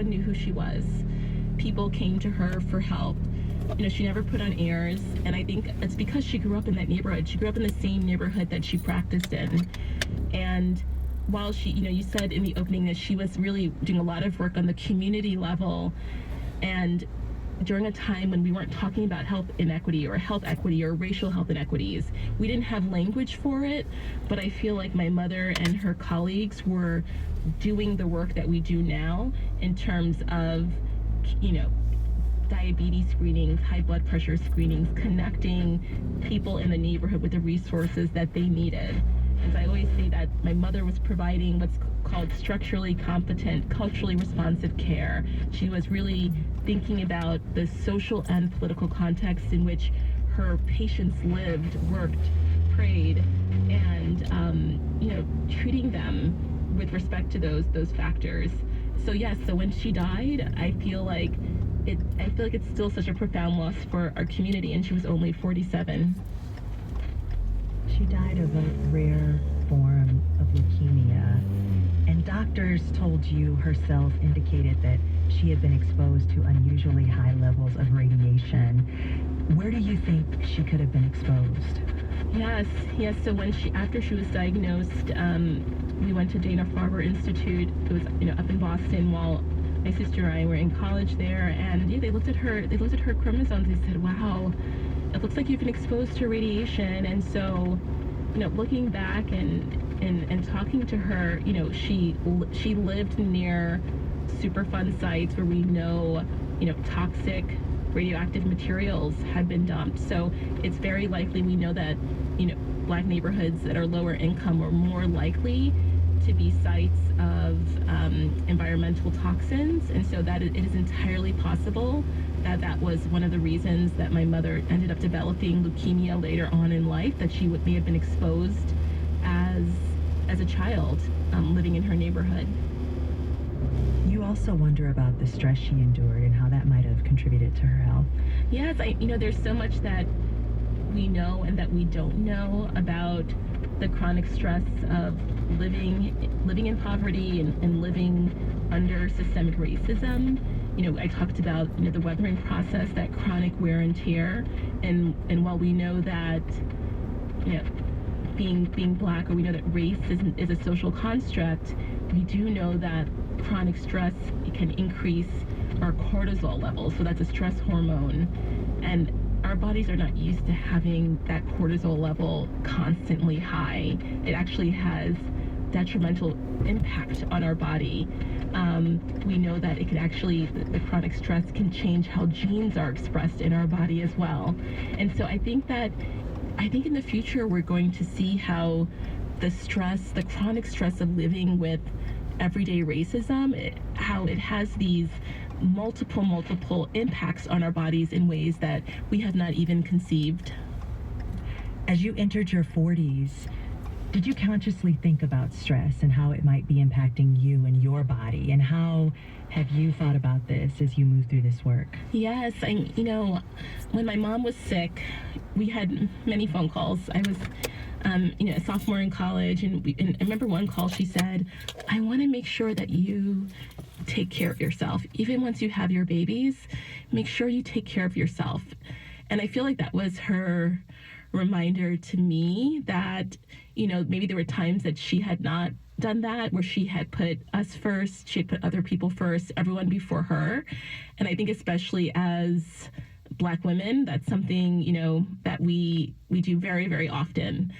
everyone knew who she was. People came to her for help. She never put on airs, and I think it's because she grew up in that neighborhood. She grew up in the same neighborhood that she practiced in. And while she, you said in the opening that she was really doing a lot of work on the community level, and during a time when we weren't talking about health inequity or health equity or racial health inequities, we didn't have language for it, but I feel like my mother and her colleagues were doing the work that we do now in terms of, diabetes screenings, high blood pressure screenings, connecting people in the neighborhood with the resources that they needed. As I always say, that my mother was providing what's called structurally competent, culturally responsive care. She was really thinking about the social and political context in which her patients lived, worked, prayed, and treating them with respect to those factors. So yes, so when she died, I feel like it's still such a profound loss for our community, and she was only 47. She died of a rare form of leukemia, and doctors told you her cells indicated that she had been exposed to unusually high levels of radiation. Where do you think she could have been exposed? Yes. So after she was diagnosed, we went to Dana-Farber Institute. It was, up in Boston while my sister and I were in college there, and they looked at her chromosomes. They said, wow, it looks like you've been exposed to radiation. And so, looking back and talking to her, she lived near Superfund sites where we know, toxic radioactive materials had been dumped. So it's very likely, we know that, Black neighborhoods that are lower income are more likely to be sites of environmental toxins, and so that it is entirely possible that was one of the reasons that my mother ended up developing leukemia later on in life, that she may have been exposed as a child living in her neighborhood. You also wonder about the stress she endured and how that might have contributed to her health. Yes, there's so much that we know and that we don't know about the chronic stress of living in poverty and living under systemic racism. I talked about the weathering process, that chronic wear and tear, and while we know that being Black, or we know that race is a social construct, we do know that chronic stress can increase our cortisol levels. So that's a stress hormone, and our bodies are not used to having that cortisol level constantly high. It actually has detrimental impact on our body. We know that it can actually, the chronic stress can change how genes are expressed in our body as well. And so I think in the future we're going to see how the chronic stress of living with everyday racism, how it has these multiple impacts on our bodies in ways that we have not even conceived. As you entered your 40s, did you consciously think about stress and how it might be impacting you and your body? And how have you thought about this as you move through this work? Yes, when my mom was sick, we had many phone calls. I was a sophomore in college, and I remember one call, she said, I want to make sure that you take care of yourself. Even once you have your babies, make sure you take care of yourself. And I feel like that was her reminder to me that, maybe there were times that she had not done that, where she had put us first, she had put other people first, everyone before her. And I think especially as Black women, that's something, that we do very, very often.